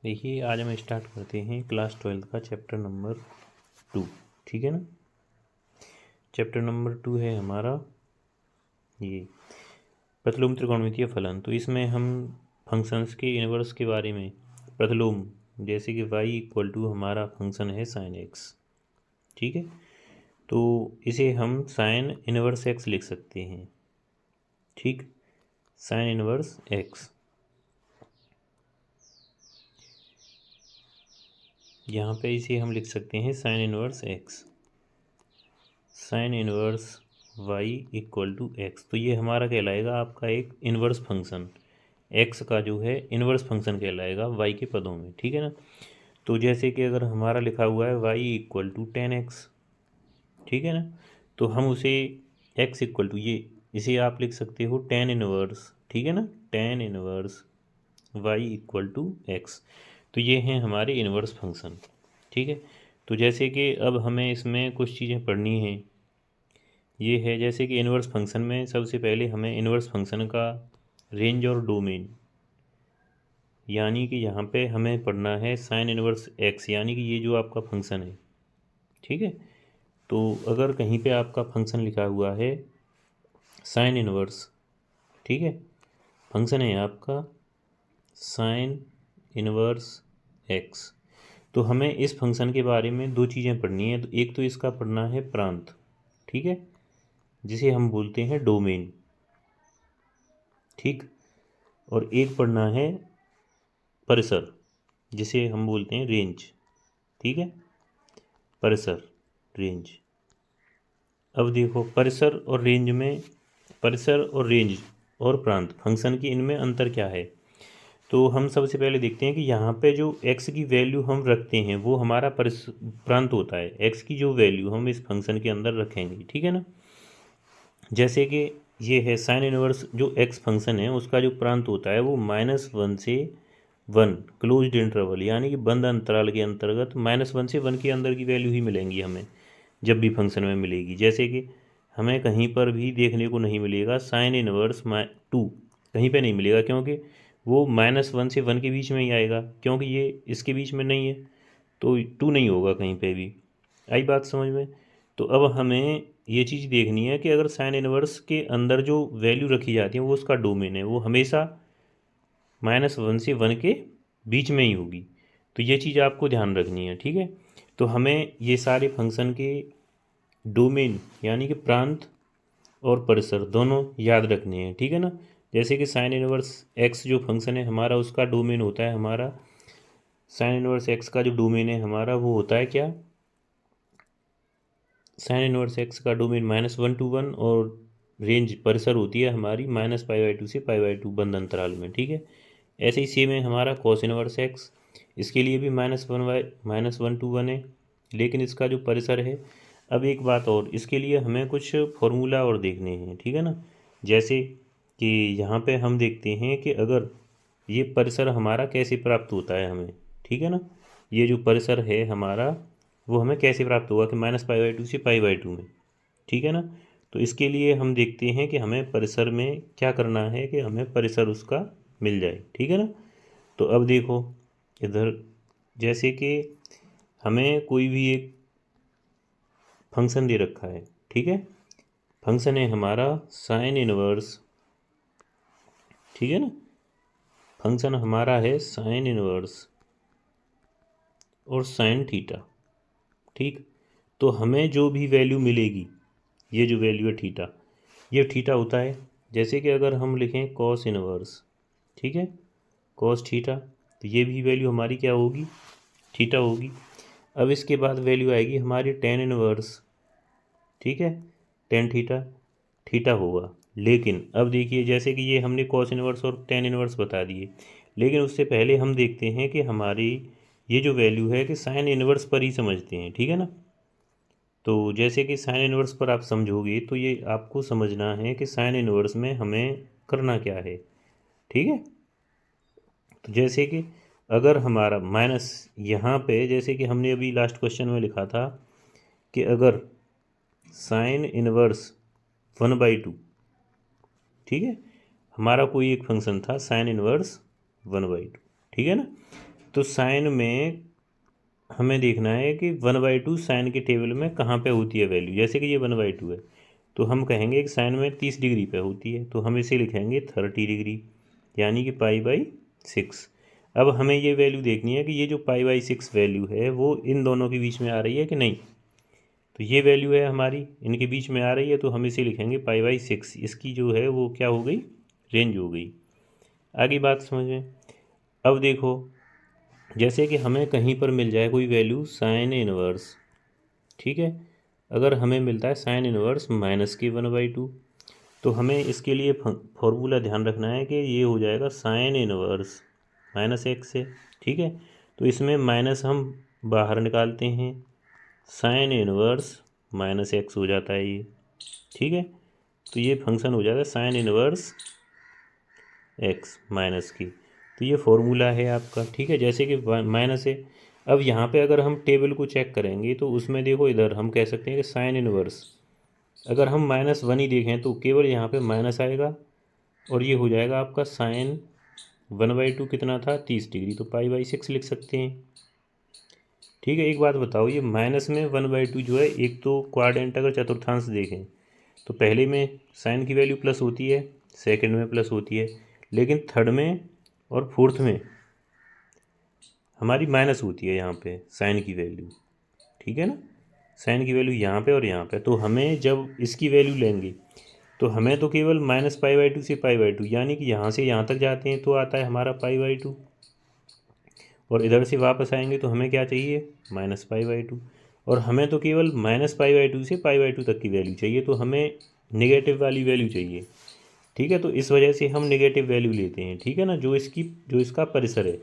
देखिए आज हम स्टार्ट करते हैं क्लास 12 का चैप्टर नंबर 2। ठीक है ना। चैप्टर नंबर 2 है हमारा ये प्रतिलोम त्रिकोणमितीय फलन। तो इसमें हम फंक्शंस के इनवर्स के बारे में प्रतिलोम, जैसे कि y इक्वल टू हमारा फंक्शन है साइन x। ठीक है, तो इसे हम साइन इनवर्स x लिख सकते हैं। ठीक, साइन इनवर्स x यहाँ पे इसे हम लिख सकते हैं sine inverse x, sine inverse y equal to x. तो ये हमारा कहलाएगा आपका एक इनवर्स फंक्शन, x का जो है इनवर्स फंक्शन कहलाएगा y के पदों में। ठीक है ना। तो जैसे कि अगर हमारा लिखा हुआ है y इक्वल टू 10x, ठीक है ना, तो हम उसे x इक्वल टू इसे आप लिख सकते हो टेन इनवर्स। ठीक है ना, tan inverse y equal to x. तो ये हैं हमारे इनवर्स फंक्शन। ठीक है, तो जैसे कि अब हमें इसमें कुछ चीज़ें पढ़नी हैं। ये है जैसे कि इनवर्स फंक्शन में सबसे पहले हमें इनवर्स फंक्शन का रेंज और डोमेन, यानी कि यहाँ पे हमें पढ़ना है साइन इनवर्स एक्स, यानी कि ये जो आपका फंक्शन है। ठीक है, तो अगर कहीं पे आपका फंक्शन लिखा हुआ है साइन इनवर्स, ठीक है, फंक्शन है आपका साइन इनवर्स एक्स, तो हमें इस फंक्शन के बारे में दो चीज़ें पढ़नी है। तो एक तो इसका पढ़ना है प्रांत, ठीक है, जिसे हम बोलते हैं डोमेन। ठीक, और एक पढ़ना है परिसर, जिसे हम बोलते हैं रेंज। ठीक है, परिसर, रेंज। अब देखो परिसर और रेंज में, परिसर और रेंज और प्रांत फंक्शन की, इनमें अंतर क्या है। तो हम सबसे पहले देखते हैं कि यहाँ पे जो x की वैल्यू हम रखते हैं वो हमारा प्रांत होता है। x की जो वैल्यू हम इस फंक्शन के अंदर रखेंगे, ठीक है ना। जैसे कि ये है साइन इनवर्स, जो x फंक्शन है उसका जो प्रांत होता है वो -1 से 1 क्लोज्ड इंटरवल, यानी कि बंद अंतराल के अंतर्गत -1 से 1 के अंदर की वैल्यू ही मिलेंगी हमें जब भी फंक्शन में मिलेगी। जैसे कि हमें कहीं पर भी देखने को नहीं मिलेगा साइन इनवर्स 2, कहीं पे नहीं मिलेगा, क्योंकि वो -1 से 1 के बीच में ही आएगा, क्योंकि ये इसके बीच में नहीं है, तो 2 नहीं होगा कहीं पे भी। आई बात समझ में। तो अब हमें ये चीज़ देखनी है कि अगर साइन इनवर्स के अंदर जो वैल्यू रखी जाती है वो उसका डोमेन है, वो हमेशा -1 से 1 के बीच में ही होगी। तो ये चीज़ आपको ध्यान रखनी है। ठीक है, तो हमें ये सारे फंक्शन के डोमेन यानी कि प्रांत और परिसर दोनों याद रखने हैं। ठीक है ना। जैसे कि साइन इनवर्स एक्स जो फंक्शन है हमारा, उसका डोमेन होता है हमारा, साइन इनवर्स एक्स का जो डोमेन है हमारा वो होता है क्या, साइन इनवर्स एक्स का डोमेन -1 to 1, और रेंज परिसर होती है हमारी -π/2 से π/2 बंद अंतराल में। ठीक है, ऐसे ही सेम है हमारा कॉस इनवर्स एक्स, इसके लिए भी -1 to 1 है, लेकिन इसका जो परिसर है। अब एक बात और, इसके लिए हमें कुछ फॉर्मूला और देखने हैं। ठीक है ना, जैसे कि यहाँ पे हम देखते हैं कि अगर ये परिसर हमारा कैसे प्राप्त होता है हमें। ठीक है ना, ये जो परिसर है हमारा वो हमें कैसे प्राप्त होगा कि -π/2 से π/2 में। ठीक है ना, तो इसके लिए हम देखते हैं कि हमें परिसर में क्या करना है कि हमें परिसर उसका मिल जाए। ठीक है ना, तो अब देखो इधर, जैसे कि हमें कोई भी एक फंक्शन दे रखा है। ठीक है, फंक्शन है हमारा साइन इनवर्स, ठीक है ना, फंक्शन हमारा है साइन इनवर्स और साइन थीटा। ठीक, तो हमें जो भी वैल्यू मिलेगी, ये जो वैल्यू है थीटा, ये थीटा होता है। जैसे कि अगर हम लिखें कॉस इनवर्स, ठीक है, कॉस थीटा, तो ये भी वैल्यू हमारी क्या होगी, थीटा होगी। अब इसके बाद वैल्यू आएगी हमारी टेन इनवर्स, ठीक है, टेन थीटा, थीटा होगा। लेकिन अब देखिए, जैसे कि ये हमने कॉस इनवर्स और टेन इनवर्स बता दिए, लेकिन उससे पहले हम देखते हैं कि हमारी ये जो वैल्यू है कि साइन इनवर्स पर ही समझते हैं। ठीक है ना, तो जैसे कि साइन इनवर्स पर आप समझोगे तो ये आपको समझना है कि साइन इनवर्स में हमें करना क्या है। ठीक है, तो जैसे कि अगर हमारा माइनस यहाँ पे, जैसे कि हमने अभी लास्ट क्वेश्चन में लिखा था कि अगर साइन इनवर्स 1/2, ठीक है, हमारा कोई एक फंक्शन था साइन इनवर्स 1/2, ठीक है ना, तो साइन में हमें देखना है कि 1/2 साइन के टेबल में कहाँ पे होती है वैल्यू। जैसे कि ये 1/2 है तो हम कहेंगे कि साइन में 30 डिग्री पे होती है, तो हम इसे लिखेंगे 30 डिग्री, यानी कि π/6। अब हमें ये वैल्यू देखनी है कि ये जो π/6 वैल्यू है वो इन दोनों के बीच में आ रही है कि नहीं। तो ये वैल्यू है हमारी, इनके बीच में आ रही है, तो हम इसे लिखेंगे π/6। इसकी जो है वो क्या हो गई, रेंज हो गई। आगे बात समझ में। अब देखो, जैसे कि हमें कहीं पर मिल जाए कोई वैल्यू साइन इनवर्स, ठीक है, अगर हमें मिलता है साइन इनवर्स -1/2, तो हमें इसके लिए फॉर्मूला ध्यान रखना है कि ये हो जाएगा साइन इनवर्स -x से, ठीक है। तो इसमें माइनस हम बाहर निकालते हैं, साइन इनवर्स -x हो जाता है ये, ठीक है। तो ये फंक्शन हो जाता है साइन इनवर्स x माइनस की। तो ये फॉर्मूला है आपका, ठीक है, जैसे कि माइनस है। अब यहाँ पे अगर हम टेबल को चेक करेंगे तो उसमें देखो, इधर हम कह सकते हैं कि साइन इनवर्स, अगर हम -1 ही देखें तो केवल यहाँ पे माइनस आएगा, और ये हो जाएगा आपका साइन 1/2 कितना था, 30 डिग्री, तो π/6 लिख सकते हैं, ठीक है। एक बात बताओ, ये माइनस में 1/2 जो है, एक तो क्वाड्रेंट अगर चतुर्थांश देखें तो पहले में साइन की वैल्यू प्लस होती है, सेकंड में प्लस होती है, लेकिन थर्ड में और फोर्थ में हमारी माइनस होती है यहाँ पे साइन की वैल्यू, ठीक है ना। साइन की वैल्यू यहाँ पे और यहाँ पे, तो हमें जब इसकी वैल्यू लेंगे तो हमें तो केवल -π/2 से π/2, यानी कि यहाँ से यहाँ तक जाते हैं तो आता है हमारा π/2, और इधर से वापस आएंगे तो हमें क्या चाहिए, -π/2, और हमें तो केवल -π/2 से π/2 तक की वैल्यू चाहिए, तो हमें नेगेटिव वाली वैल्यू चाहिए, ठीक है। तो इस वजह से हम नेगेटिव वैल्यू लेते हैं, ठीक है ना, जो इसका परिसर है।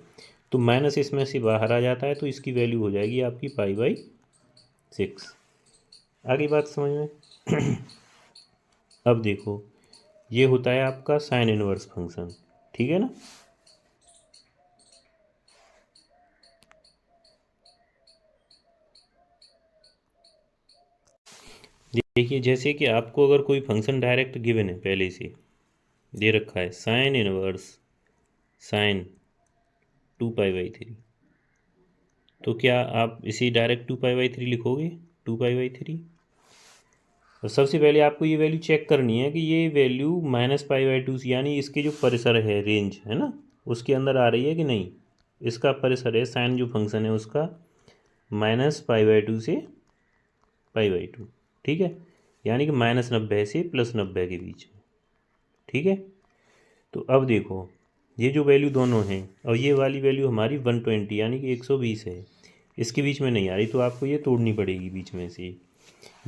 तो माइनस इसमें से बाहर आ जाता है, तो इसकी वैल्यू हो जाएगी आपकी π/6। आगे बात समझ में। अब देखो, ये होता है आपका साइन इनवर्स फंक्शन, ठीक है ना। देखिए, जैसे कि आपको अगर कोई फंक्शन डायरेक्ट गिवन है, पहले से दे रखा है साइन इनवर्स साइन 2π/3, तो क्या आप इसे डायरेक्ट 2π/3 लिखोगे, 2π/3। और सबसे पहले आपको ये वैल्यू चेक करनी है कि ये वैल्यू -π/2 यानी इसके जो परिसर है, रेंज है ना, उसके अंदर आ रही है कि नहीं। इसका परिसर है साइन जो फंक्शन है उसका -π/2 से π/2, ठीक है, यानी कि -90 से +90 के बीच में, ठीक है। तो अब देखो, ये जो वैल्यू दोनों हैं, और ये वाली वैल्यू हमारी 120 यानी कि 120 है, इसके बीच में नहीं आ रही, तो आपको ये तोड़नी पड़ेगी बीच में से,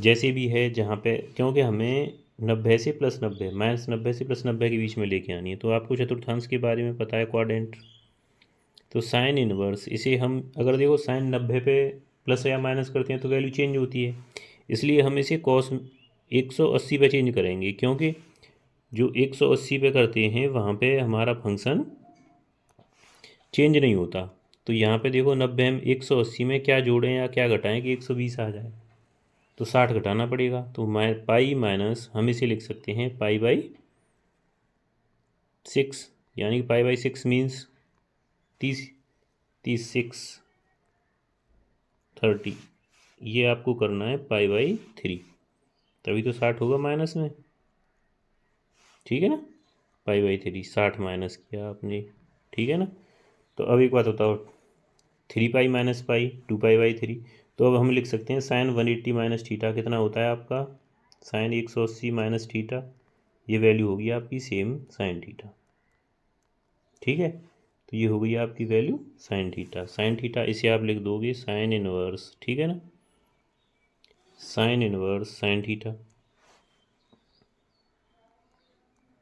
जैसे भी है जहाँ पे, क्योंकि हमें 90 से +90 -90 से +90 के बीच में लेके आनी है। तो आपको चतुर्थांश के बारे में पता है, क्वाड्रेंट। तो साइन इनवर्स, इसे हम अगर देखो साइन 90 पे प्लस या माइनस करते हैं तो वैल्यू चेंज होती है, इसलिए हम इसे कॉस 180 पे चेंज करेंगे, क्योंकि जो 180 पे करते हैं वहाँ पे हमारा फंक्शन चेंज नहीं होता। तो यहाँ पे देखो 90 हम 180 में क्या जोड़ें या क्या घटाएं कि 120 आ जाए, तो 60 घटाना पड़ेगा। तो पाई माइनस हम इसे लिख सकते हैं π/6, यानी कि π/6 मीन्स 30 30 ये आपको करना है π/3, तभी तो 60 होगा माइनस में, ठीक है ना। π/3 60 माइनस किया आपने, ठीक है ना। तो अब एक बात बताओ, 3π - π 2π/3, तो अब हम लिख सकते हैं साइन 180 माइनस थीटा कितना होता है आपका, साइन 180 माइनस थीटा, ये वैल्यू होगी आपकी सेम साइन थीटा, ठीक है। तो ये हो गई आपकी value sine theta. Sine theta इसे आप लिख दोगे साइन इनवर्स, ठीक है ना, साइन इनवर्स साइन थीटा,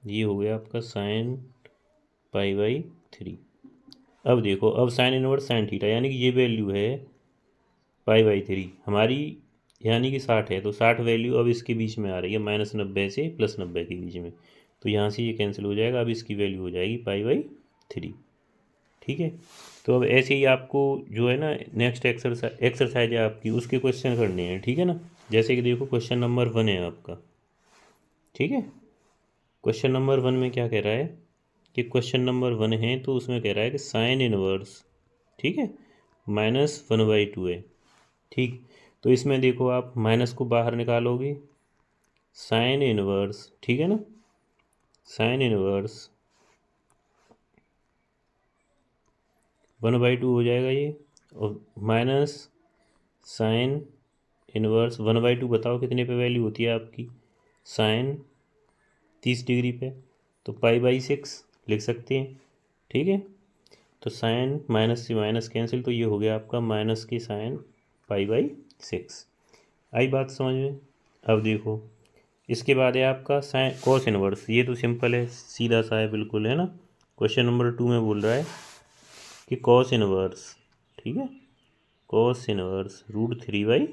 ये हो गया आपका साइन π/3। अब देखो, अब साइन इनवर्स साइन थीटा, यानी कि ये वैल्यू है π/3 हमारी, यानी कि 60 है, तो 60 वैल्यू अब इसके बीच में आ रही है, -90 से +90 के बीच में, तो यहाँ से ये कैंसिल हो जाएगा, अब इसकी वैल्यू हो जाएगी π/3, ठीक है। तो अब ऐसे ही आपको जो है ना, नेक्स्ट एक्सरसाइज है आपकी, उसके क्वेश्चन करने हैं, ठीक है ना। जैसे कि देखो, क्वेश्चन नंबर 1 है आपका, ठीक है। क्वेश्चन नंबर 1 में क्या कह रहा है कि क्वेश्चन नंबर 1 है, तो उसमें कह रहा है कि साइन इनवर्स, ठीक है, -1/2 है। ठीक, तो इसमें देखो आप माइनस को बाहर निकालोगे, साइन इनवर्स, ठीक है ना, साइन इनवर्स 1/2 हो जाएगा ये, और माइनस साइन इनवर्स 1/2 बताओ कितने पे वैल्यू होती है आपकी, साइन 30 डिग्री पे, तो π/6 लिख सकते हैं। ठीक है, तो साइन माइनस से माइनस कैंसिल, तो ये हो गया आपका माइनस की साइन π/6। आई बात समझ में। अब देखो इसके बाद है आपका साइन कॉस इनवर्स, ये तो सिंपल है, सीधा सा है बिल्कुल, है ना। क्वेश्चन नंबर 2 में बोल रहा है कि कॉस इनवर्स, ठीक है, कॉस इनवर्स √3/2